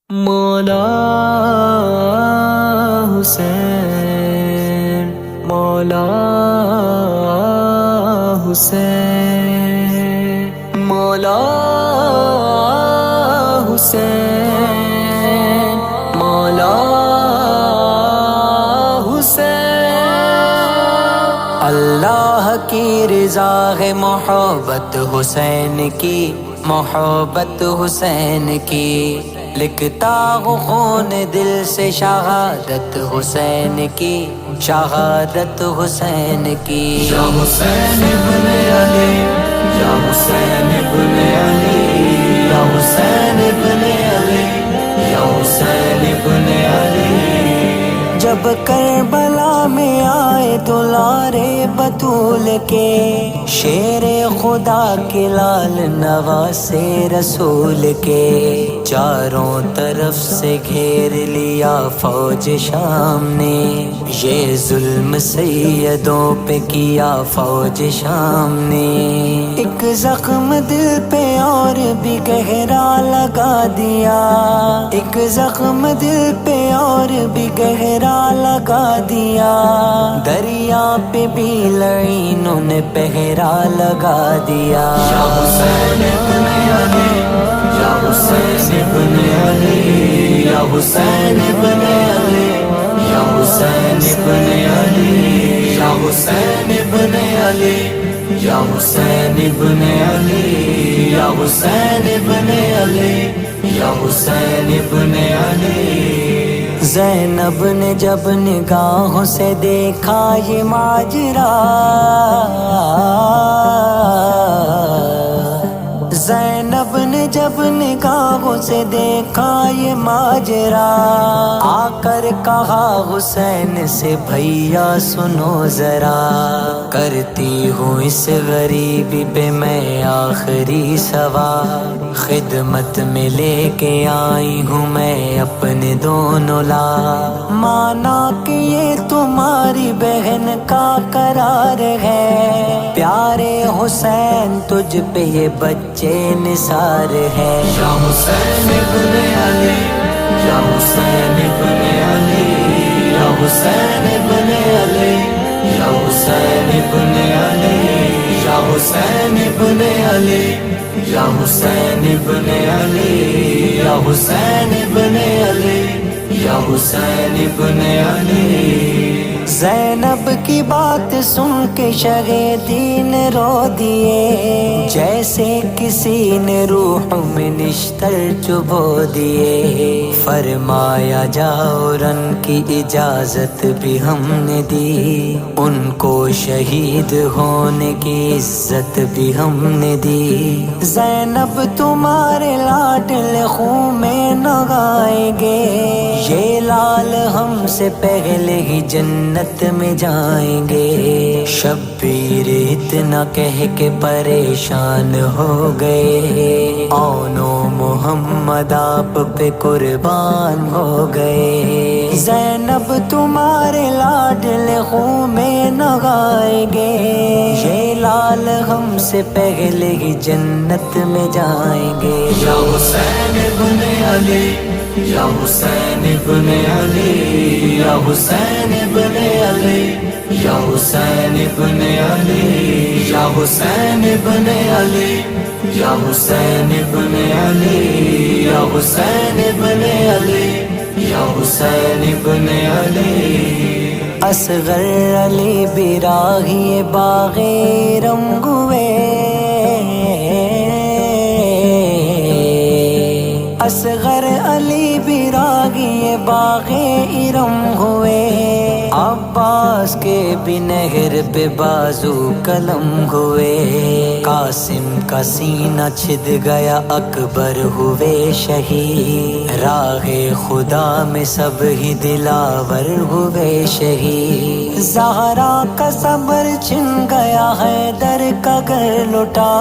مولا حسین، مولا حسین، مولا حسین، مولا حسین۔ اللہ کی رضا ہے محبت حسین کی، محبت حسین کی، لکھتا ہوں خون دل سے شہادت حسین کی، شہادت حسین کی۔ یا حسین ابن علی، یا حسین ابن علی، یا حسین ابن علی، یا حسین ابن علی۔ جب کربلا میں آئے دلارے بطول کے، شیر خدا کے لال نواسے رسول کے، چاروں طرف سے گھیر لیا فوج شام نے، یہ ظلم سیدوں پہ کیا فوج شام نے۔ ایک زخم دل پہ اور بھی گہرا لگا دیا، ایک زخم دل پہ اور بھی گہرا لگا دیا، دریا پہ بھی لعینوں نے پہرا لگا دیا۔ یا حسین ابن علی، یا حسین ابن علی، یا حسین ابن علی، یا حسین ابن علی، یا حسین ابن علی، یا حسین ابن علی، یا حسین ابن علی، یا حسین ابن علی۔ زینب نے جب نگاہوں سے دیکھا یہ ماجرا، زینب نے جب نگاہوں سے دیکھا یہ ماجرا، آ کر کہا حسین سے بھیا سنو ذرا، کرتی ہوں اس غریبی پہ میں آخری سوار، خدمت میں لے کے آئی ہوں میں اپنے دونوں لال، مانا کہ یہ تمہاری بہن کا قرار ہے، پیارے حسین تجھ پہ یہ بچے نثار ہے۔ یا حسین ابن علی، یا حسین ابن علی، یا حسین ابن علی، یا حسین ابن علی، یا حسین ابن علی، یا حسین ابن علی، یا حسین ابن علی، یا حسین ابن علی۔ زینب کی بات سن کے شہ دین رو دیے، جیسے کسی نے روح میں نشتر چبو دیے، فرمایا جاؤ رن کی اجازت بھی ہم نے دی، ان کو شہید ہونے کی عزت بھی ہم نے دی، زینب تمہارے لاڈلے خون میں نہائیں گے، یہ لال ہم سے پہلے ہی جنت میں جائیں گے، شبیر اتنا کہہ کے پریشان ہو گئے، اونو محمد آپ پہ قربان ہو گئے، زینب تمہارے لاڈلے خون میں نہائیں گے، یہ لال ہم سے پہلے ہی جنت میں جائیں گے۔ یا حسین ابن علی، یا حسین ابن علی، یا حسین ابن علی، یا حسین ابن علی، یا حسین ابن علی، یا حسین ابن علی، یا حسین ابن علی، یا حسین ابن علی۔ اصغر علی براہی باغ رنگ ہوئے، اصغر علی براغی باغ ارم ہوئے، عباس کے بھی نہر پہ بازو قلم ہوئے، قاسم کا سینہ چھد گیا اکبر ہوئے شہید، راہ خدا میں سب ہی دلاور ہوئے شہید، زہرا کا صبر چھن گیا حیدر کا گھر لٹا،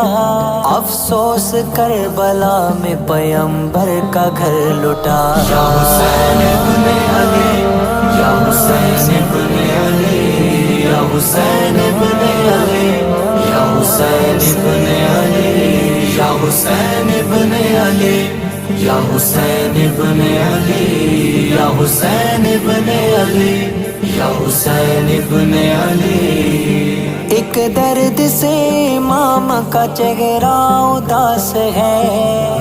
افسوس کربلا میں پیمبر کا گھر لٹا۔ یا حسین ابن علی، یا حسین ابن علی، یا حسین ابن علی، یا حسین ابن علی، یا حسین ابن علی، یا حسین ابن علی، یا حسین ابن علی، یا حسین ابن علی۔ ایک درد سے امام کا چہرہ اداس ہے،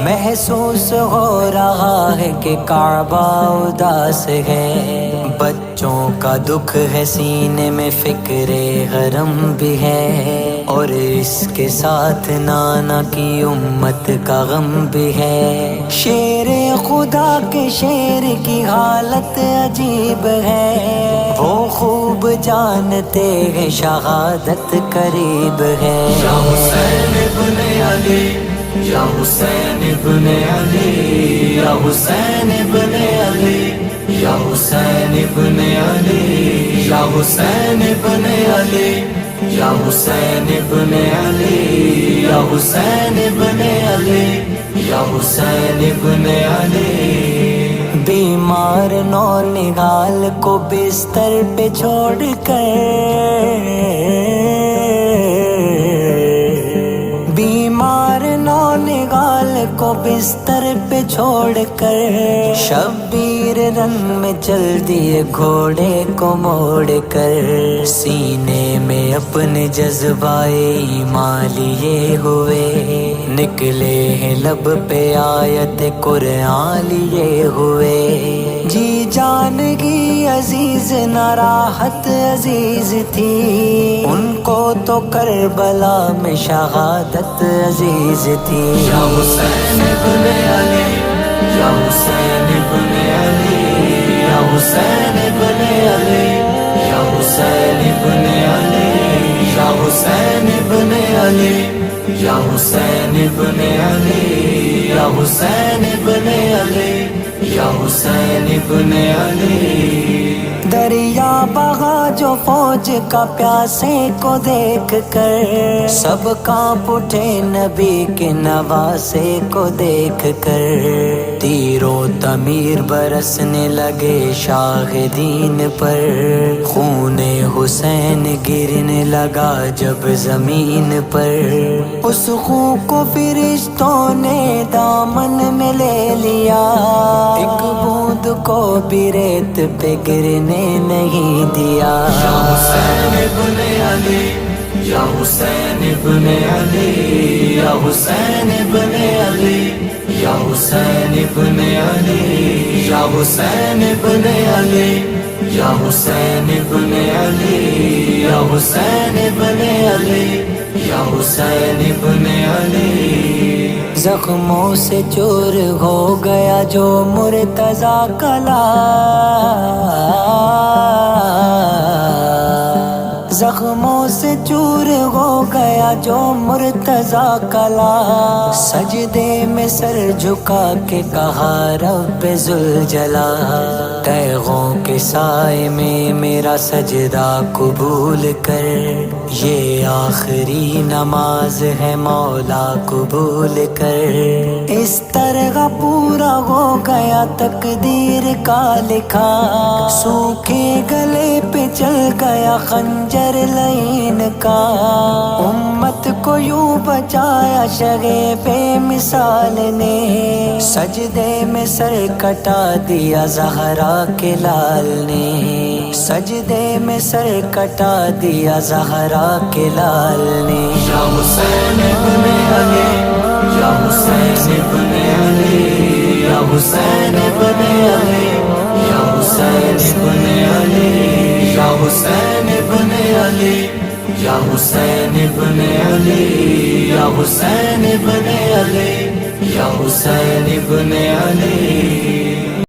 محسوس ہو رہا ہے کہ کعبہ اداس ہے، بچوں کا دکھ ہے سینے میں، فکر حرم بھی ہے، اور اس کے ساتھ نانا کی امت کا غم بھی ہے۔ شیر خدا کے شیر کی حالت عجیب ہے، وہ خوب جانتے ہیں شہادت قریب ہے۔ یا حسین ابن علی، یا حسین ابن علی، یا حسین ابن علی، یا حسین ابن علی، یا حسین ابن علی، یا حسین ابن علی، یا حسین ابن علی، یا حسین ابن علی۔ بیمار نو نگال کو بستر پہ چھوڑ کر، بیمار نو نگال کو بستر پہ چھوڑ کر، شبیر رنگ میں چل دیے گھوڑے کو موڑ کر، سینے میں اپنے جذبائے ایمان لیے ہوئے، نکلے ہیں لب پہ آیت قرآن لیے ہوئے۔ جی جان کی عزیز نہ راحت عزیز تھی، ان کو تو کربلا میں شہادت عزیز تھی۔ یا حسین ابن علی، یا حسین ابن علی، یا حسین ابن علی، یا حسین ابن علی، یا حسین ابن علی، یا حسین ابن علی، یا حسین ابن علی، یا حسین ابن علی۔ دریا بہا جو فوج کا پیاسے کو دیکھ کر، سب کانپ اٹھے نبی کے نواسے کو دیکھ کر، تیروں تمیر برسنے لگے شاہدین پر، خون حسین گرنے لگا جب زمین پر، اس خون کو فرشتوں نے دامن میں لے لیا، ایک بوند کو بھی ریت پہ گرنے نہیں دیا۔ یا حسین ابن علی، یا حسین ابن علی، یا حسین ابن علی، یا حسین ابن علی، یا حسین ابن علی، یا حسین ابن علی، یا حسین ابن علی، یا حسین ابن علی۔ زخموں سے چور ہو گیا جو مرتضیٰ کا زخموں سے چور ہو گیا جو مرتضیٰ کا، سجدے میں سر جھکا کے کہا رب ذوالجلال، تیغوں کے سائے میں میرا سجدہ قبول کر، یہ آخری نماز ہے مولا قبول کر۔ اس طرح پورا ہو گیا تقدیر کا لکھا، سوکھے گلے پہ چل گیا خنجر لعین کا، امت کو یوں بچایا شگے بے مثال نے، سجدے میں سر کٹا دیا زہرا کے لال نے، سجدے میں سر کٹا دیا زہرا کے لال نے۔ یا حسین ابن علی، یا حسین ابن علی، یا حسین ابن علی، یا حسین ابن علی، یا حسین ابن علی، یا حسین ابن علی، یا حسین ابن علی، یا حسین ابن علی۔